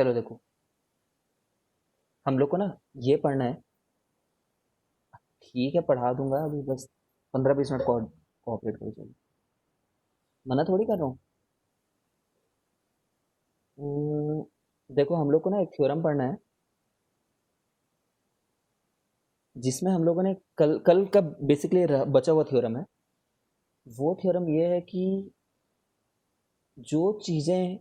चलो देखो, हम लोग को ना ये पढ़ना है। ठीक है, पढ़ा दूंगा, अभी बस 15-20 मिनट कोऑपरेट करो। चलो, मना थोड़ी कर रहा हूँ। देखो, हम लोग को ना एक थ्योरम पढ़ना है, जिसमें हम लोगों ने कल कल का बेसिकली बचा हुआ थ्योरम है। वो थ्योरम ये है कि जो चीज़ें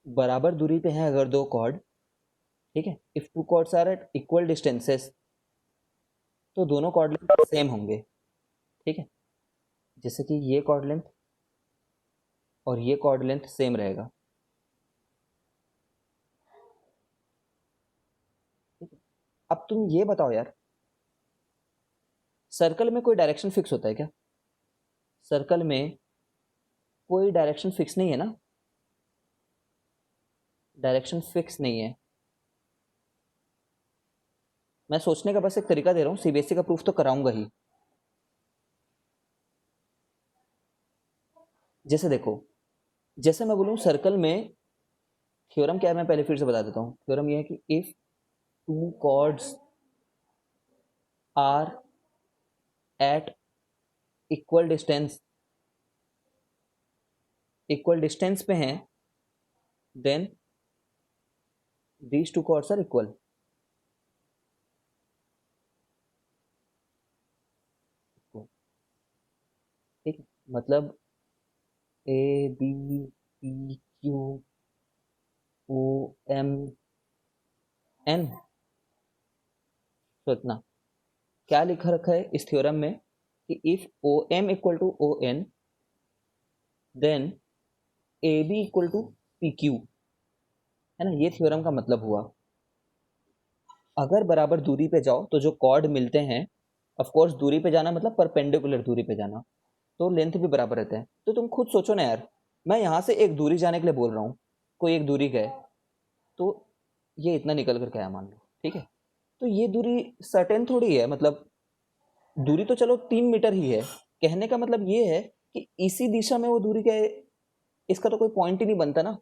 बराबर दूरी पे हैं, अगर दो कॉर्ड, ठीक है, if two chords are at equal distances, तो दोनों कॉर्ड लेंथ सेम होंगे। ठीक है, जैसे कि ये कॉर्ड लेंथ और ये कॉर्ड लेंथ सेम रहेगा। ठीक है, अब तुम ये बताओ यार, सर्कल में कोई डायरेक्शन फिक्स होता है क्या? सर्कल में कोई डायरेक्शन फिक्स नहीं है ना? डायरेक्शन फिक्स नहीं है। मैं सोचने का बस एक तरीका दे रहा हूँ, सीबीएसई का प्रूफ तो कराऊंगा ही। जैसे देखो, जैसे मैं बोलूँ सर्कल में थ्योरम क्या है, मैं पहले फिर से बता देता हूँ। थ्योरम ये है कि if two chords are at equal distance, equal distance पे हैं, then these two chords are equal. ठीक है, मतलब A B P Q O M N. तो इतना क्या लिखा रखा है इस थ्योरम में कि if O M equal to O N, then A B equal to P Q, है ना? ये थ्योरम का मतलब हुआ। अगर बराबर दूरी पे जाओ तो जो कॉर्ड मिलते हैं, ऑफ कोर्स दूरी पे जाना मतलब परपेंडिकुलर दूरी पे जाना, तो लेंथ भी बराबर रहते हैं। तो तुम खुद सोचो ना यार, मैं यहाँ से एक दूरी जाने के लिए बोल रहा हूँ, कोई एक दूरी गए, तो ये इतना निकल कर के आया मान लो, ठीक है, तो ये दूरी सर्टेन थोड़ी है। मतलब दूरी तो चलो 3 मीटर ही है, कहने का मतलब ये है कि इसी दिशा में वो दूरी का, इसका तो कोई पॉइंट ही नहीं बनता ना।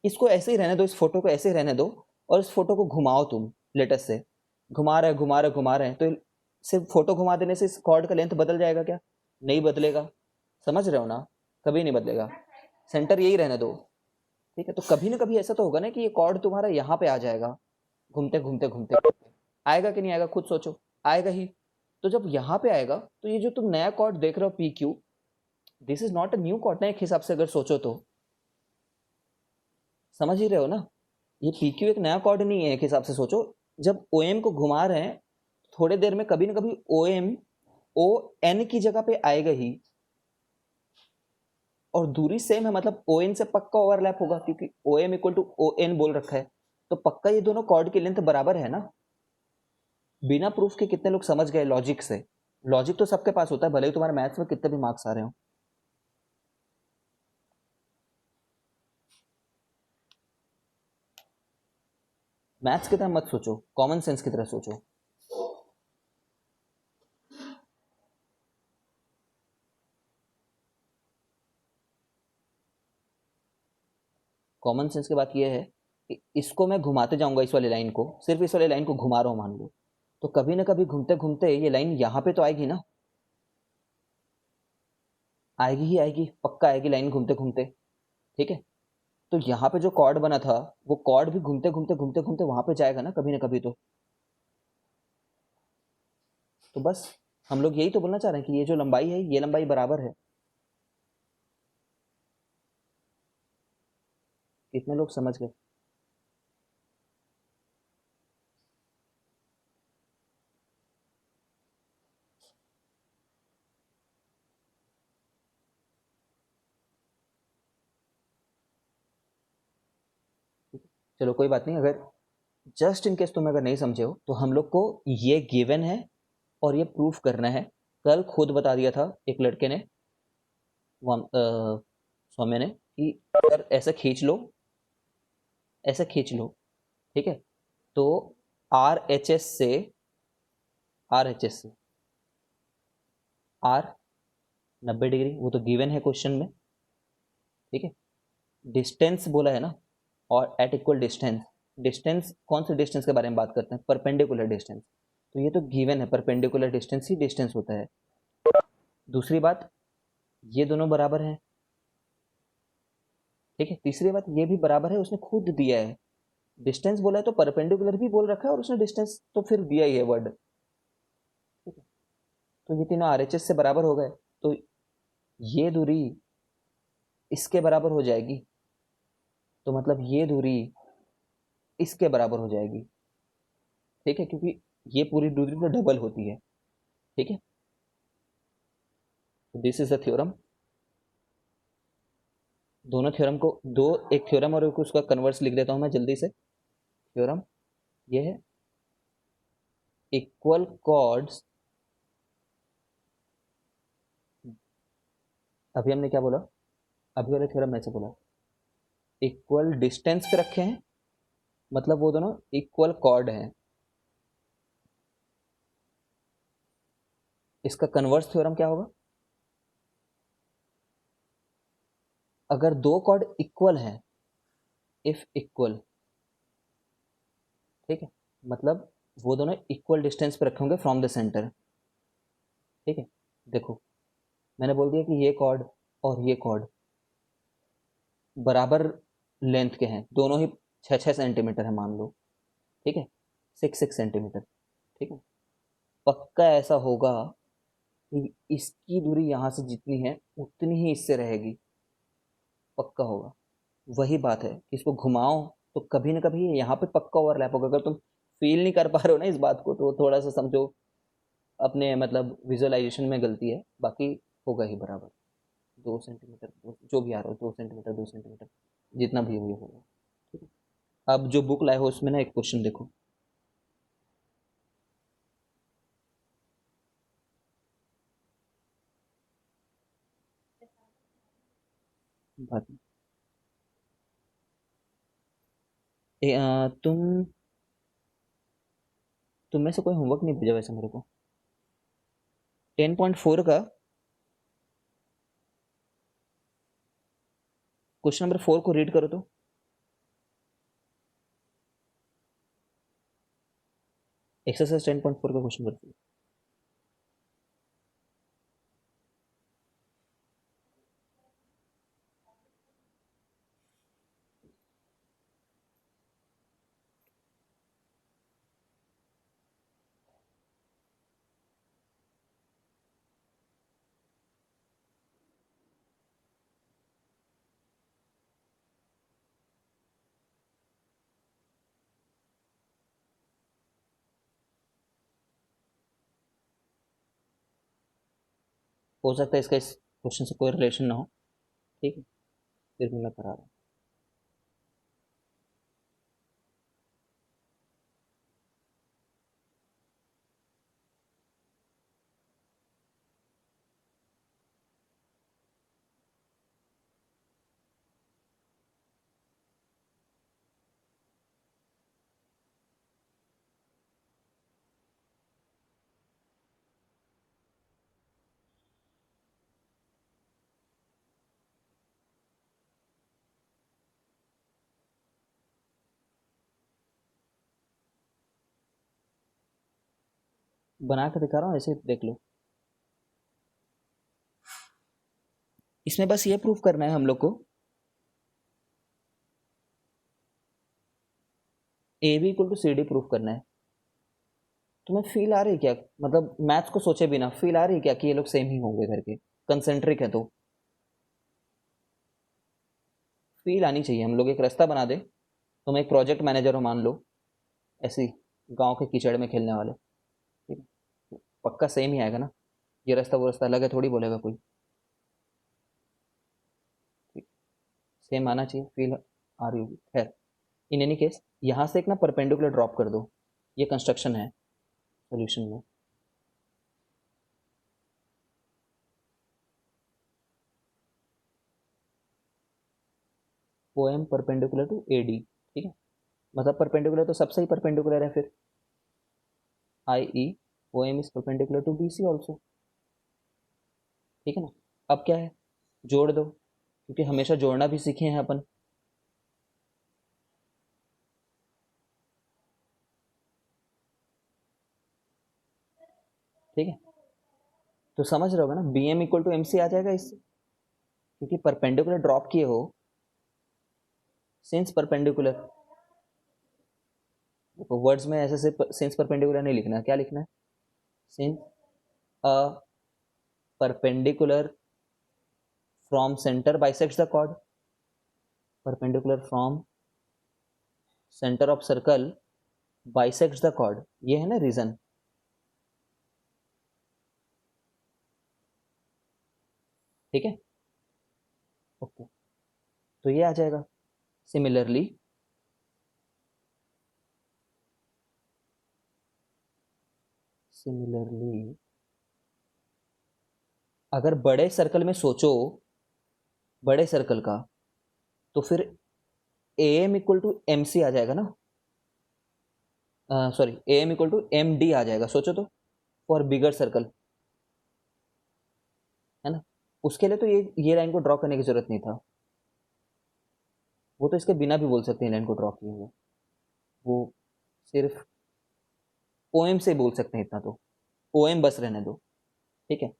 इसको ऐसे ही रहने दो, इस फोटो को ऐसे ही रहने दो, और इस फोटो को घुमाओ तुम लेटेस्ट से, घुमा रहे घुमा रहे घुमा रहे हैं, तो सिर्फ फोटो घुमा देने से इस कॉर्ड का लेंथ बदल जाएगा क्या? नहीं बदलेगा। समझ रहे हो ना? कभी नहीं बदलेगा। सेंटर यही रहने दो। ठीक है, तो कभी ना कभी ऐसा तो होगा ना कि ये कॉर्ड तुम्हारा यहाँ पे आ जाएगा, घूमते घूमते घूमते घूमते। आएगा कि नहीं आएगा, खुद सोचो। आएगा ही। तो जब यहाँ पे आएगा, तो ये जो तुम नया कॉर्ड देख रहे हो P Q, this is not a new chord ना, एक हिसाब से अगर सोचो तो। समझ ही रहे हो ना? ये पी क्यू एक नया कॉर्ड नहीं है, एक हिसाब से सोचो। जब ओ एम को घुमा रहे हैं, थोड़ी देर में कभी ना कभी ओ एम ओ एन की जगह पे आएगा ही, और दूरी सेम है, मतलब ओ एन से पक्का ओवरलैप होगा, क्योंकि O M equal to O N बोल रखा है, तो पक्का ये दोनों कॉर्ड की लेंथ बराबर है ना। बिना प्रूफ के कितने लोग समझ गए लॉजिक से? लॉजिक तो सबके पास होता है, भले ही तुम्हारे मैथ्स में कितने भी मार्क्स आ रहे हो। मैथ्स की तरह मत सोचो, कॉमन सेंस की तरह सोचो। कॉमन सेंस की बात यह है कि इसको मैं घुमाते जाऊंगा, इस वाली लाइन को, सिर्फ इस वाली लाइन को घुमा रहा हूं मान लो, तो कभी ना कभी घूमते घूमते ये लाइन यहाँ पे तो आएगी ना। आएगी ही आएगी, पक्का आएगी लाइन घूमते घूमते। ठीक है, तो यहाँ पे जो कॉर्ड बना था, वो कॉर्ड भी घूमते घूमते घूमते घूमते वहां पे जाएगा ना कभी तो। तो बस हम लोग यही तो बोलना चाह रहे हैं कि ये जो लंबाई है, ये लंबाई बराबर है। कितने लोग समझ गए? चलो कोई बात नहीं, अगर जस्ट इन केस तुम अगर नहीं समझे हो, तो हम लोग को ये गिवन है और ये प्रूफ करना है। कल खुद बता दिया था एक लड़के ने, सौम्य ने, कि अगर ऐसे खींच लो, ऐसे खींच लो, ठीक है, तो आर एच एस से, आर एच एस से आर 90 डिग्री, वो तो गिवन है क्वेश्चन में। ठीक है, डिस्टेंस बोला है ना, और एट इक्वल डिस्टेंस, डिस्टेंस कौन से डिस्टेंस के बारे में बात करते हैं, परपेंडिकुलर डिस्टेंस, तो ये तो गिवन है, परपेंडिकुलर डिस्टेंस ही डिस्टेंस होता है। दूसरी बात, ये दोनों बराबर हैं, ठीक है। तीसरी बात, ये भी बराबर है, उसने खुद दिया है, डिस्टेंस बोला है तो परपेंडिकुलर भी बोल रखा है और उसने डिस्टेंस तो फिर दिया ही है वर्ड, ठीक है। तो ये तीनों आरएचएस से बराबर हो गए, तो ये दूरी इसके बराबर हो जाएगी, तो मतलब ये दूरी इसके बराबर हो जाएगी, ठीक है, क्योंकि ये पूरी दूरी तो डबल होती है, ठीक है। This is the theorem. दोनों थ्योरम को दो, एक थ्योरम और एक उसका कन्वर्स लिख देता हूं मैं जल्दी से। थ्योरम ये है, इक्वल कॉर्ड्स, अभी हमने क्या बोला, अभी वाले थ्योरम में से बोला इक्वल डिस्टेंस पे रखे हैं, मतलब वो दोनों इक्वल कॉर्ड हैं। इसका कन्वर्स थ्योरम क्या होगा, अगर दो कॉर्ड इक्वल हैं, इफ इक्वल, ठीक है, मतलब वो दोनों इक्वल डिस्टेंस पे रखे होंगे फ्रॉम द सेंटर, ठीक है। देखो मैंने बोल दिया कि ये कॉर्ड और ये कॉर्ड बराबर लेंथ के हैं, दोनों ही 6-6 सेंटीमीटर है मान लो, ठीक है, 6-6 सेंटीमीटर, ठीक है। पक्का ऐसा होगा कि इसकी दूरी यहाँ से जितनी है उतनी ही इससे रहेगी, पक्का होगा। वही बात है कि इसको घुमाओ तो कभी ना कभी यहाँ पे पक्का ओवरलैप होगा। अगर तुम फील नहीं कर पा रहे हो ना इस बात को, तो थोड़ा सा समझो अपने मतलब विजुअलाइजेशन में गलती है, बाकी होगा ही बराबर। 2 सेंटीमीटर, जो भी आ रहा हो, 2 सेंटीमीटर, 2 सेंटीमीटर, जितना भी हो ये होगा, ठीक है। अब जो बुक लाए हो उसमें ना एक क्वेश्चन देखो, बात तुम में से कोई होमवर्क नहीं भेजा वैसे मेरे को 10.4 का क्वेश्चन नंबर 4 को रीड करो तो। एक्सरसाइज 10.4 का क्वेश्चन नंबर 4। हो सकता है इसका इस क्वेश्चन से कोई रिलेशन ना हो, ठीक है, फिर भी मैं करा रहा हूँ। बना के दिखा रहा हूँ, ऐसे देख लो। इसमें बस ये प्रूफ करना है हम लोग को, A B equal to C D proof करना है। तुम्हें फील आ रही है क्या, मतलब मैथ्स को सोचे बिना फील आ रही है क्या कि ये लोग सेम ही होंगे करके, कंसेंट्रिक है तो फील आनी चाहिए। हम लोग एक रास्ता बना दे, तुम एक प्रोजेक्ट मैनेजर हो मान लो, ऐसी गांव के कीचड़ में खेलने वाले, ठीक है, पक्का सेम ही आएगा ना, ये रास्ता वो रास्ता अलग है थोड़ी बोलेगा कोई, ठीक, सेम आना चाहिए, फील आ रही होगी। खैर, इन एनी केस यहाँ से एक ना परपेंडिकुलर ड्रॉप कर दो, ये कंस्ट्रक्शन है सोल्यूशन में। O M perpendicular to A D, ठीक है, मतलब परपेंडिकुलर तो सबसे ही परपेंडिकुलर है फिर, I E O M is perpendicular to B C also, ठीक है ना। अब क्या है, जोड़ दो, क्योंकि हमेशा जोड़ना भी सीखे हैं अपन, ठीक है, तो समझ रहे होगा ना, B M equal to M C आ जाएगा इससे, क्योंकि परपेंडिकुलर ड्रॉप किए हो, सिंस परपेंडिकुलर। देखो वर्ड्स में ऐसे से सिंस परपेंडिकुलर नहीं लिखना है, क्या लिखना है, since a perpendicular from centre bisects the chord, perpendicular from centre of circle bisects the chord, ये है ना रीजन। ठीक है, ओके, तो ये आ जाएगा। सिमिलरली सिमिलरली अगर बड़े सर्कल में सोचो, बड़े सर्कल का, तो फिर A M equal to M C आ जाएगा ना, sorry A M equal to M D आ जाएगा, सोचो तो, फॉर बिगर सर्कल, है ना। उसके लिए तो ये लाइन को ड्रॉ करने की जरूरत नहीं था, वो तो इसके बिना भी बोल सकते हैं लाइन को ड्रॉ किए हुए, वो सिर्फ ओ एम से बोल सकते हैं इतना तो, ओ एम बस रहने दो। ठीक है,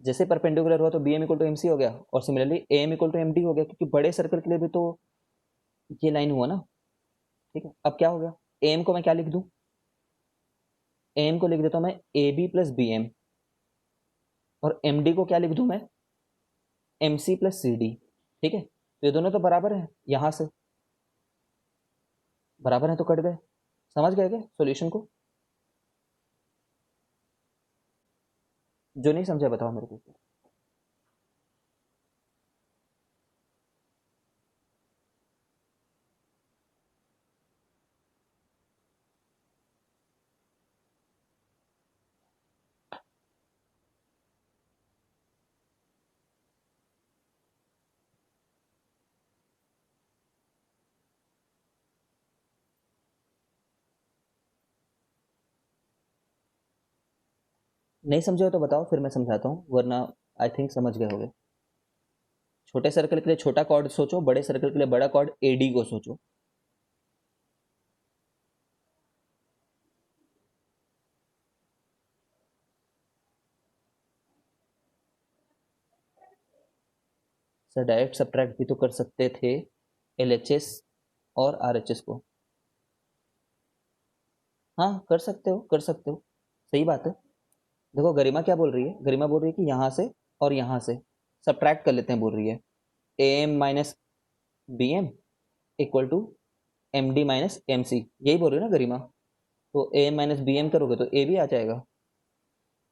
जैसे परपेंडिकुलर हुआ तो B M equal to M C हो गया, और similarly A M equal to M D हो गया, क्योंकि बड़े सर्कल के लिए भी तो ये लाइन हुआ ना। ठीक है, अब क्या हो गया, ए एम को मैं क्या लिख दूं, ए एम को लिख देता हूं मैं A B plus B M, और एम डी को क्या लिख दूं मैं, M C plus C D. ठीक है, तो ये दोनों तो बराबर है, यहां से बराबर है तो कट गए। समझ गए क्या सॉल्यूशन को, जो नहीं समझा बताओ मेरे को। नहीं समझे हो तो बताओ, फिर मैं समझाता हूँ, वरना आई थिंक समझ गए होगे। छोटे सर्कल के लिए छोटा कॉर्ड सोचो, बड़े सर्कल के लिए बड़ा कॉर्ड ए डी को सोचो। सर डायरेक्ट सब्ट्रैक्ट भी तो कर सकते थे एल एच एस और आर एच एस को। हाँ कर सकते हो, कर सकते हो, सही बात है। देखो गरिमा क्या बोल रही है, गरिमा बोल रही है कि यहाँ से और यहाँ से सब्ट्रैक्ट कर लेते हैं, बोल रही है A M minus B M equal to M D minus M C, यही बोल रही है ना गरिमा। तो A M minus B M करोगे तो ए भी आ जाएगा,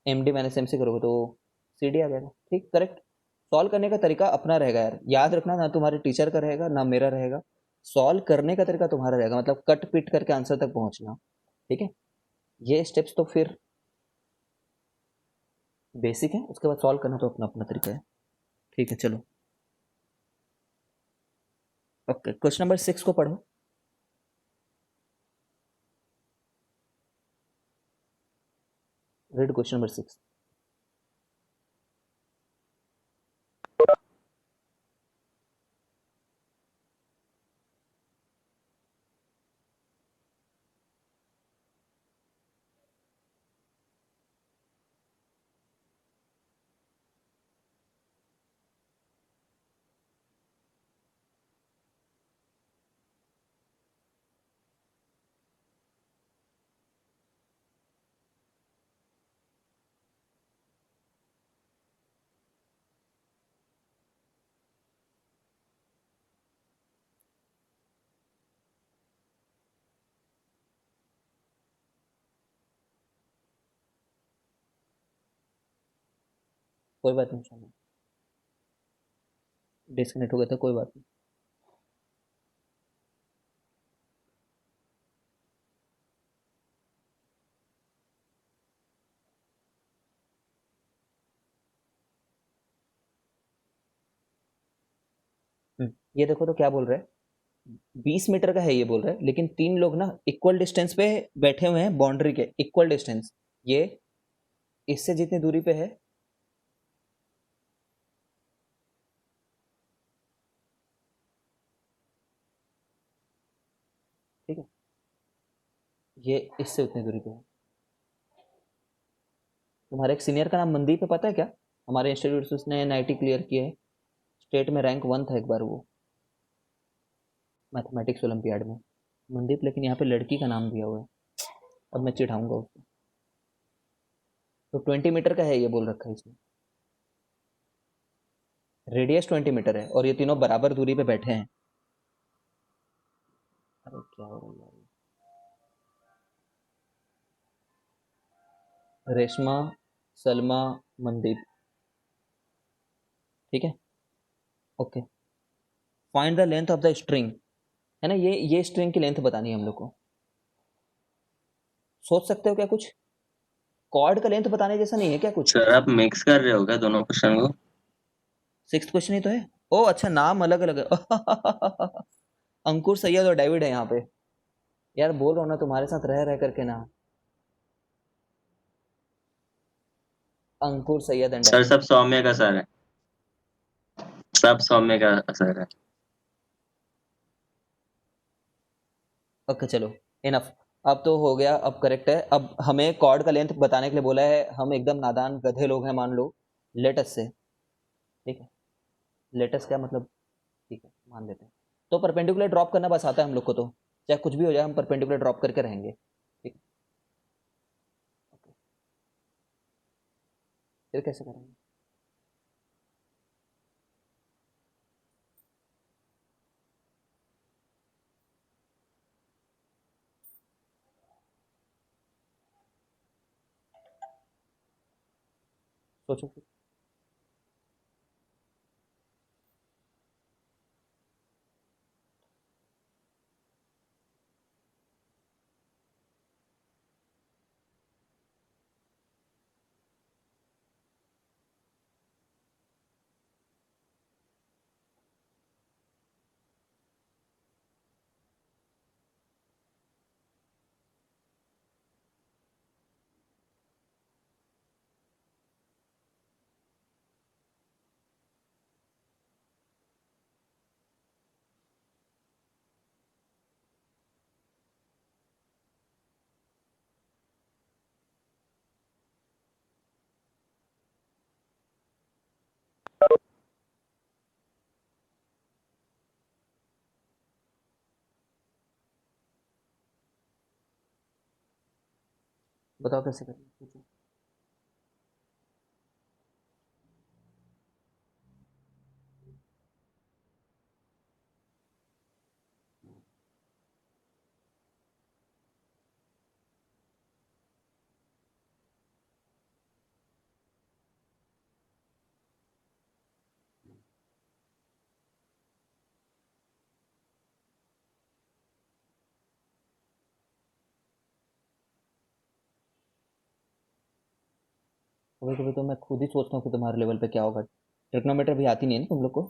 M D minus M C करोगे तो सी डी आ जाएगा। ठीक, करेक्ट। सॉल्व करने का तरीका अपना रहेगा यार, याद रखना, ना तुम्हारे टीचर का रहेगा ना मेरा रहेगा, सॉल्व करने का तरीका तुम्हारा रहेगा, मतलब कट पिट करके आंसर तक पहुंचना। ठीक है, ये स्टेप्स तो फिर बेसिक है, उसके बाद सॉल्व करना तो अपना अपना तरीका है। ठीक है चलो, ओके, क्वेश्चन नंबर 6 को पढ़ो। Read question number 6। कोई बात नहीं, चलो डिस्कनेक्ट हो गया था, कोई बात नहीं। ये देखो तो क्या बोल रहा है, 20 मीटर का है ये बोल रहा है, लेकिन तीन लोग ना इक्वल डिस्टेंस पे बैठे हुए हैं, बाउंड्री के इक्वल डिस्टेंस, ये इससे जितनी दूरी पे है। ठीक है, ये इससे उतनी दूरी पे है। तुम्हारे एक सीनियर का नाम मनदीप है, पता है क्या? हमारे इंस्टीट्यूट से उसने NIT क्लियर किया है, स्टेट में रैंक 1 था एक बार वो, मैथमेटिक्स ओलंपियाड में। मनदीप, लेकिन यहाँ पे लड़की का नाम दिया हुआ है, अब मैं चिढ़ाऊंगा उसको। तो 20 मीटर का है ये, बोल रखा है इसमें। रेडियस 20 मीटर है और ये तीनों बराबर दूरी पे बैठे हैं। अरे क्या हो रहा है? रेशमा, सलमा, मनदीप। ठीक है, okay. Find the length of the string, है ना, ये स्ट्रिंग की लेंथ बतानी है हम लोग को। सोच सकते हो क्या कुछ? कॉर्ड का लेंथ बताने जैसा नहीं है क्या कुछ? सर आप मिक्स कर रहे हो क्या दोनों क्वेश्चन को? 6th क्वेश्चन ही तो है। ओ अच्छा, नाम अलग अलग है। अंकुर, सैयद और डेविड है यहाँ पे। यार बोल रहा हूँ ना, तुम्हारे साथ रह रह करके ना। अंकुर, सैयद एंड सर डेविड। सब सौम्य का सर है, सब सौम्य का सर है। ओके चलो, इनफ। अब तो हो गया, अब करेक्ट है। अब हमें कॉर्ड का लेंथ बताने के लिए बोला है, हम एकदम नादान गधे लोग हैं मान लो। लेटस से, ठीक है, लेटस क्या मतलब, ठीक है मान लेते हैं। तो परपेंडिकुलर ड्रॉप करना बस आता है हम लोग को, तो चाहे कुछ भी हो जाए हम परपेंडिकुलर ड्रॉप करके रहेंगे, ठीक है। ओके, फिर कैसे करेंगे? सोचो फिर। बताओ कैसे करेंगे, सोचो। कभी कभी तो मैं खुद ही सोचता हूँ कि तुम्हारे लेवल पे क्या होगा। ट्रिग्नोमेट्री भी आती नहीं है ना तुम लोग को?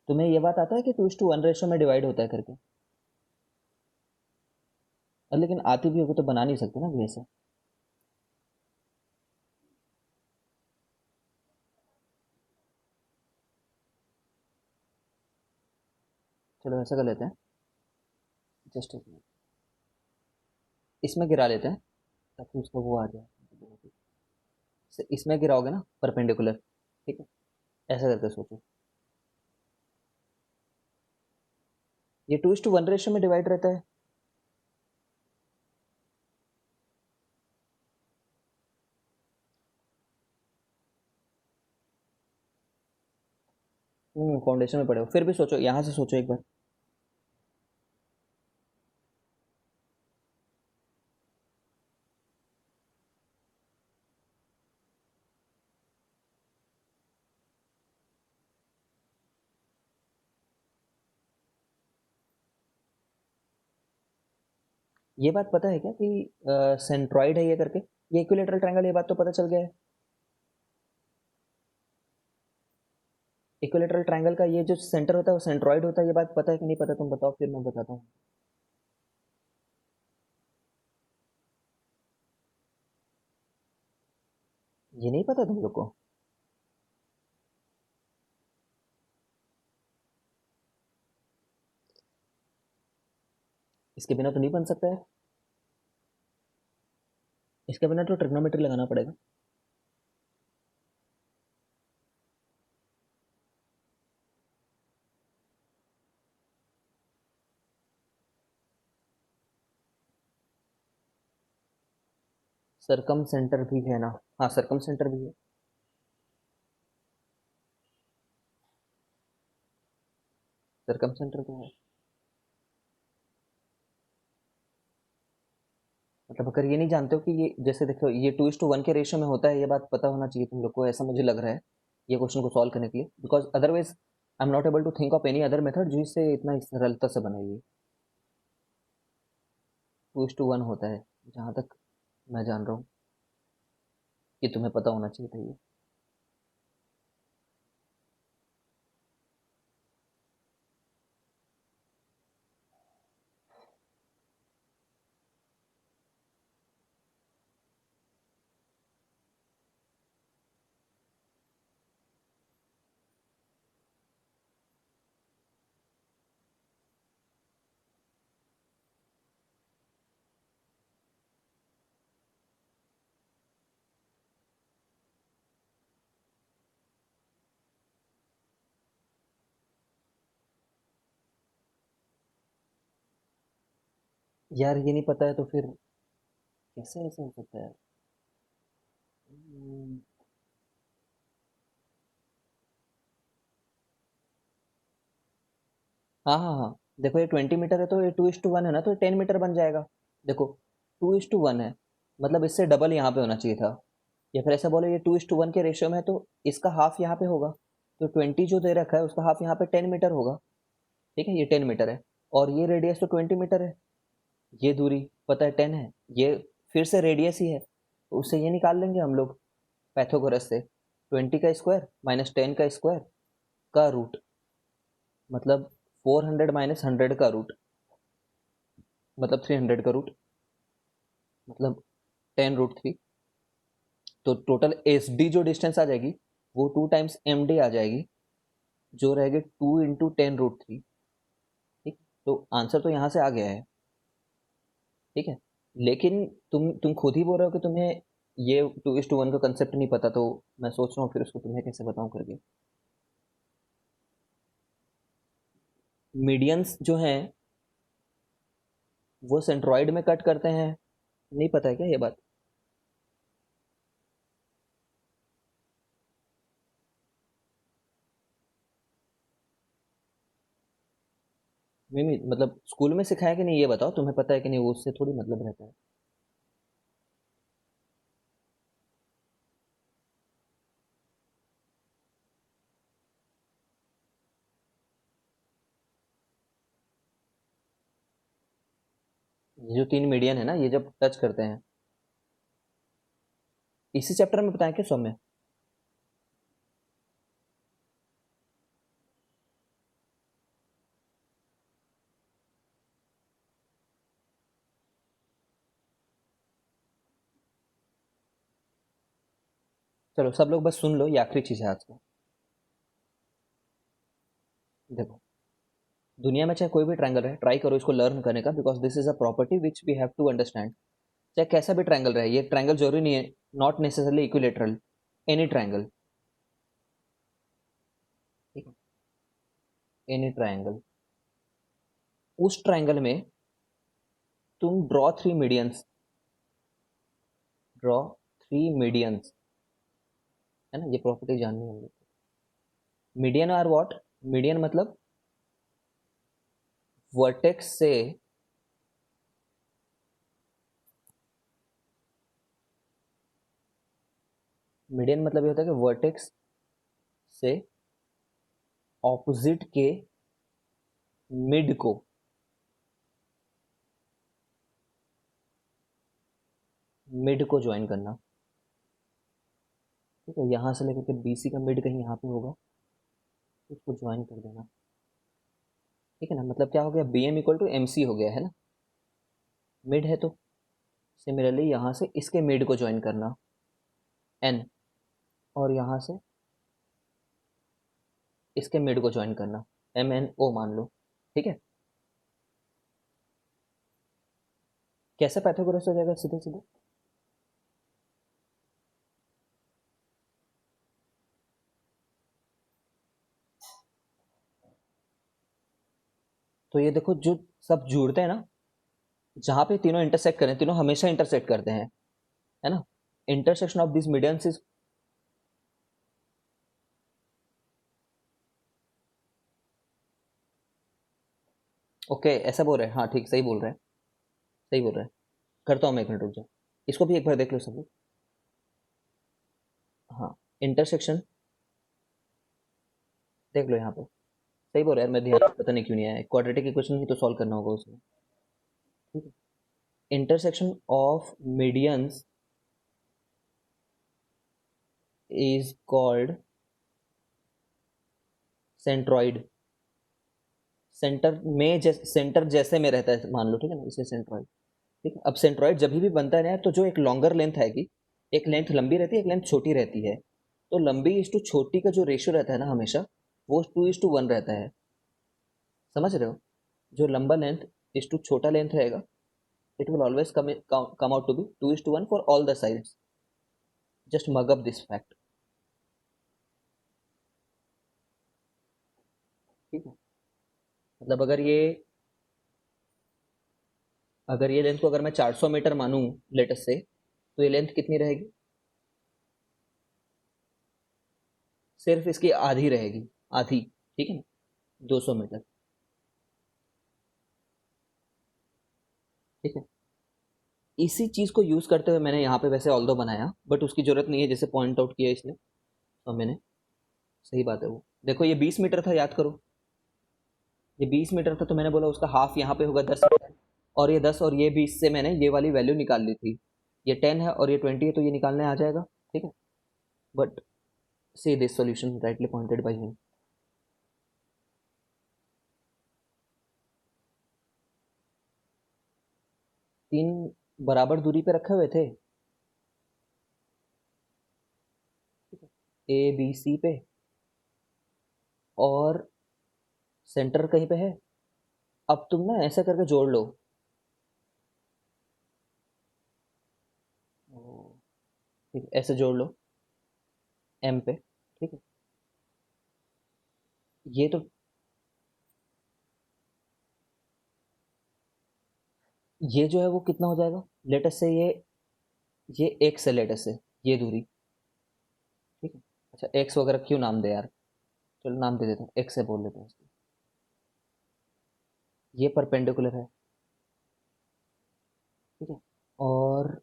तुम्हें ये बात आता है कि 2:1 रेशो में डिवाइड होता है करके? लेकिन आती भी होगी तो बना नहीं सकते ना अभी ऐसे। चलो ऐसा कर लेते हैं, जस्ट एक मिनट, इसमें गिरा लेते हैं ताकि उसका वो आ जाए। इसमें गिराओगे ना परपेंडिकुलर, ठीक है, ऐसा करके सोचो। ये 2:1 रेशो में डिवाइड रहता है। फाउंडेशन में पड़े हो, फिर भी सोचो, यहाँ से सोचो एक बार। ये बात पता है क्या कि सेंट्रॉइड है ये करके, ये इक्विलेटरल ट्रायंगल, ये बात तो पता चल गया है। इक्विलेटरल ट्रायंगल का ये जो सेंटर होता है वो सेंट्रॉइड होता है, ये बात पता है कि नहीं पता? तुम बताओ फिर मैं बताता हूँ। ये नहीं पता तुम लोग को? इसके बिना तो नहीं बन सकता है, इसके बिना तो ट्रिग्नोमेट्री लगाना पड़ेगा। सरकम सेंटर भी है ना? हाँ सरकम सेंटर भी है। सरकम सेंटर तो है। मतलब अगर ये नहीं जानते हो कि ये, जैसे देखो ये 2:1 के रेशियो में होता है, ये बात पता होना चाहिए तुम लोग को, ऐसा मुझे लग रहा है ये क्वेश्चन को सॉल्व करने के लिए, because otherwise I am not able to think of any other method जो इससे इतना सरलता से बनाइए। 2:1 होता है जहाँ तक मैं जान रहा हूँ, कि तुम्हें पता होना चाहिए था ये। यार ये नहीं पता है तो फिर कैसे ऐसे हो सकता है? हम्म, हाँ हाँ हाँ, देखो ये 20 मीटर है तो ये 2:1 है ना, तो 10 मीटर बन जाएगा। देखो 2:1 है, मतलब इससे डबल यहाँ पे होना चाहिए था। या फिर ऐसा बोलो ये 2:1 के रेशियो में है तो इसका हाफ यहाँ पे होगा, तो 20 जो दे रखा है उसका हाफ यहाँ पे 10 मीटर होगा। ठीक है, ये 10 मीटर है, और ये रेडियस तो 20 मीटर है। ये दूरी पता है 10 है, ये फिर से रेडियस ही है, तो उससे ये निकाल लेंगे हम लोग पैथागोरस से। 20 का स्क्वायर माइनस 10 का स्क्वायर का रूट, मतलब 400 माइनस 100 का रूट, मतलब 300 का रूट, मतलब 10√3। तो टोटल एस डी जो डिस्टेंस आ जाएगी वो 2 टाइम्स MD आ जाएगी, जो रहेगी 2 × 10√3। ठीक, तो आंसर तो यहाँ से आ गया है। ठीक है, लेकिन तुम खुद ही बोल रहे हो कि तुम्हें ये 2:1 का कंसेप्ट नहीं पता, तो मैं सोच रहा हूँ फिर उसको तुम्हें कैसे बताऊं करके। मीडियंस जो हैं वो सेंट्रॉइड में कट करते हैं, नहीं पता है क्या ये बात? मिमी मतलब स्कूल में सिखाया कि नहीं ये बताओ, तुम्हें पता है कि नहीं, वो उससे थोड़ी मतलब रहता है। ये जो 3 मीडियन है ना, ये जब टच करते हैं, इसी चैप्टर में बताएं क्या सौम्य? चलो सब लोग बस सुन लो, ये आखिरी चीज है आज का। देखो, दुनिया में चाहे कोई भी ट्रायंगल रहे, ट्राई करो इसको लर्न करने का, because this is a property which we have to understand. चाहे कैसा भी ट्रायंगल रहे, ये ट्रायंगल जरूरी नहीं है, not necessarily equilateral, any triangle. ठीक है, एनी ट्रायंगल, उस ट्रायंगल में तुम ड्रॉ 3 मीडियंस, है ना, ये प्रॉपर्टी जाननी है हम लोग को। Median are what? मीडियन मतलब वर्टेक्स से, मीडियन मतलब ये होता है कि वर्टेक्स से ऑपोजिट के मिड को, मिड को ज्वाइन करना। ठीक है, यहाँ से लेकर के BC का मिड कहीं यहाँ पे होगा, उसको ज्वाइन कर देना। ठीक है ना, मतलब क्या हो गया, BM = MC हो गया है ना, मिड है तो। सिमिलरली यहाँ से इसके मिड को ज्वाइन करना, N। और यहाँ से इसके मिड को ज्वाइन करना, MNO मान लो, ठीक है। कैसे पाइथागोरस हो जाएगा सीधे सीधे? तो ये देखो जो सब जुड़ते हैं ना, जहाँ पे तीनों इंटरसेक्ट करें, तीनों हमेशा इंटरसेक्ट करते हैं, है ना। Intersection of this medians is, okay ऐसा बोल रहे हैं, हाँ ठीक, सही बोल रहे हैं, सही बोल रहे हैं। करता हूँ मैं, एक मिनट रुक जाओ, इसको भी एक बार देख लो सब लोग। हाँ, इंटरसेक्शन देख लो यहाँ पे, सही बोल रहे हैं यार, मैं ध्यान पता नहीं क्यों नहीं आया, क्वाड्रेटिक इक्वेशन ही तो सॉल्व करना होगा उसमें, ठीक है। Intersection of medians is called centroid. Centre जैसे में रहता है मान लो, ठीक है ना, इसे सेंट्रॉइड, ठीक है। अब सेंट्रॉइड जब भी बनता है ना, तो जो एक लॉन्गर लेंथ आएगी, एक लेंथ लंबी रहती है, एक लेंथ छोटी रहती है, तो लंबी इज टू छोटी का जो रेशियो रहता है ना हमेशा, वो 2:1 रहता है, समझ रहे हो। जो लंबा लेंथ इज टू छोटा लेंथ रहेगा, it will always come out to be 2:1 for all the sides. Just mug up this fact, ठीक है। मतलब अगर ये लेंथ को अगर मैं 400 मीटर मानूं लेटेस्ट से, तो ये लेंथ कितनी रहेगी? सिर्फ इसकी आधी रहेगी, आधी, ठीक है ना, 200 मीटर, ठीक है। इसी चीज को यूज करते हुए मैंने यहाँ पे वैसे ऑल्दो बनाया, बट उसकी जरूरत नहीं है, जैसे पॉइंट आउट किया इसने, तो मैंने, सही बात है वो, देखो ये 20 मीटर था, याद करो, ये 20 मीटर था, तो मैंने बोला उसका हाफ यहाँ पे होगा 10 मीटर, और ये 10 और ये 20 से मैंने ये वाली वैल्यू निकाल ली थी, ये 10 है और ये 20 है, तो ये निकालने आ जाएगा, ठीक है। But see this solution rightly pointed by him. 3 बराबर दूरी पे रखे हुए थे, ABC पे, और सेंटर कहीं पे है। अब तुम ना ऐसा करके जोड़ लो, ठीक है, ऐसे जोड़ लो M पे, ठीक है। ये तो, ये जो है वो कितना हो जाएगा, लेटेस्ट से ये एक्स है, लेटेस्ट से ये दूरी, ठीक है। अच्छा एक्स वगैरह क्यों नाम दे यार, चलो नाम दे देते हैं, एक्स से बोल लेते हैं इसको। ये परपेंडिकुलर है, ठीक है। और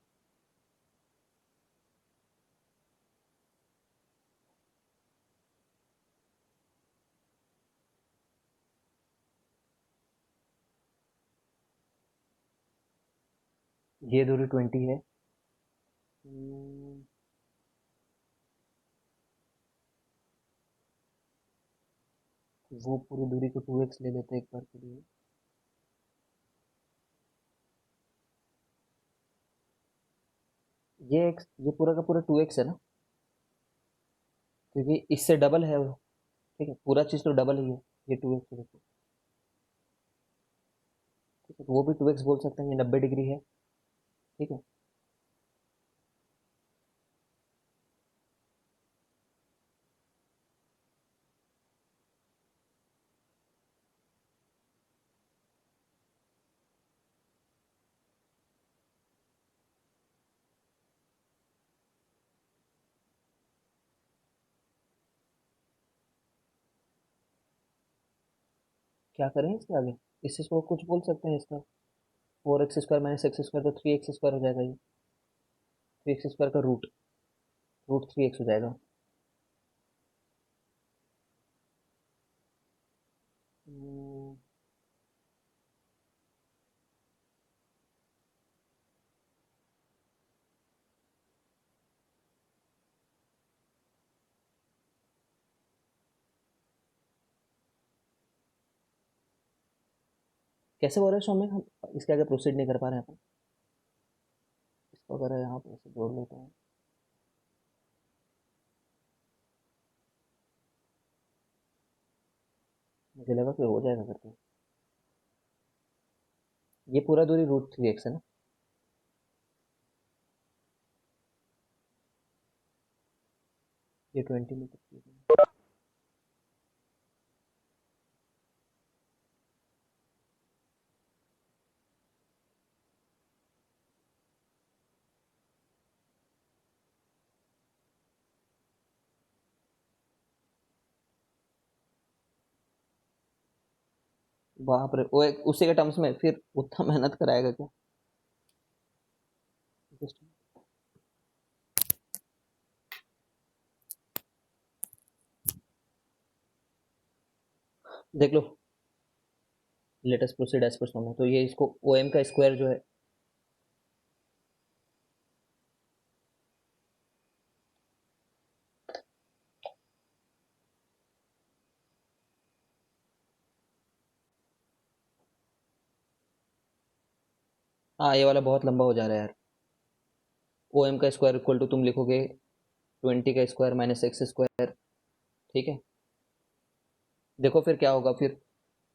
ये दूरी 20 है। हम्म, वो पूरी दूरी को 2x ले लेते हैं एक बार के लिए। ये पूरा का पूरा 2x है ना, क्योंकि इससे डबल है वो, ठीक है, पूरा चीज़ तो डबल ही है, ये 2x है देखो, ठीक है, तो वो भी 2x बोल सकते हैं, ये 90 डिग्री है, ठीक है। क्या करें इसके आगे, इससे इसको कुछ बोल सकते हैं इसका, 4x² माइनस x² तो 3x² हो जाएगा, ये 3x² का रूट 3x हो जाएगा। हम्म, कैसे बोल रहे हैं सौम्य, हम इसके आगे प्रोसीड नहीं कर पा रहे हैं अपन, इसको अगर यहाँ पे ऐसे जोड़ लेते हैं, मुझे लगा कि हो जाएगा करके। ये पूरा दूरी √3x है ना। ये 20 मीटर की है। बाप रे, वो उसी के टर्म्स में फिर उतना मेहनत कराएगा क्या। देख लो, लेटेस्ट प्रोसीड एज पर सोना। तो ये इसको ओ एम का स्क्वायर जो है, हाँ ये वाला बहुत लंबा हो जा रहा है यार। ओ एम का स्क्वायर इक्वल टू तुम लिखोगे 20 का स्क्वायर माइनस एक्स स्क्वायर। ठीक है, देखो फिर क्या होगा। फिर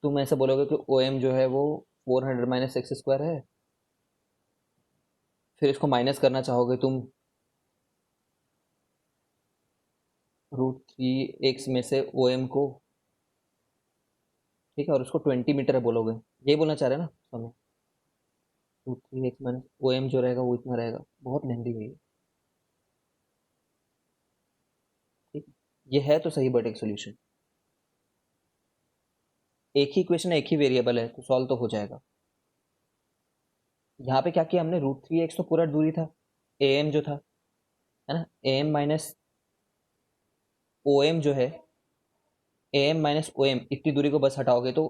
तुम ऐसे बोलोगे कि ओ एम जो है वो 400 माइनस एक्स स्क्वायर है। फिर इसको माइनस करना चाहोगे तुम √3x में से ओ एम को। ठीक है, और उसको 20 मीटर बोलोगे। यही बोलना चाह रहे हैं ना स्वामी। √3x माइनस ओ एम जो रहेगा वो इतना रहेगा। बहुत लेंदी है ये। ठीक है, ये है तो सही बट एक सोल्यूशन। एक ही इक्वेशन है, एक ही वेरिएबल है, तो सॉल्व तो हो जाएगा। यहाँ पे क्या किया हमने, √3x तो पूरा दूरी था, ए एम जो था, है ना। A M minus O M जो है, A M minus O M, इतनी दूरी को बस हटाओगे तो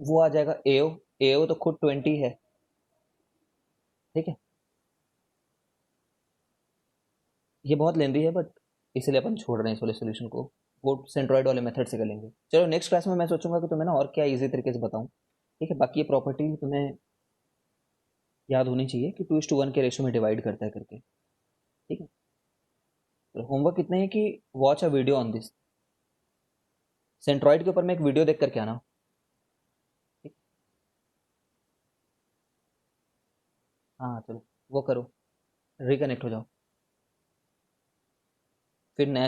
वो आ जाएगा ए ओ। ए ओ तो खुद 20 है। ठीक है, ये बहुत लेंदी है बट इसलिए अपन छोड़ रहे हैं इस वाले सोल्यूशन को। वो सेंट्रॉइड वाले मेथड से कर लेंगे। चलो नेक्स्ट क्लास में मैं सोचूंगा कि तुम्हें ना और क्या इजी तरीके से बताऊं। ठीक है, बाकी ये प्रॉपर्टी तुम्हें याद होनी चाहिए कि 2:1 के रेशियो में डिवाइड करता है करके। ठीक है, तो होमवर्क इतना है कि watch a video on this. Centroid के ऊपर मैं एक वीडियो देख करके आना। ठीक, हाँ चलो वो करो, रिकनेक्ट हो जाओ, फिर नया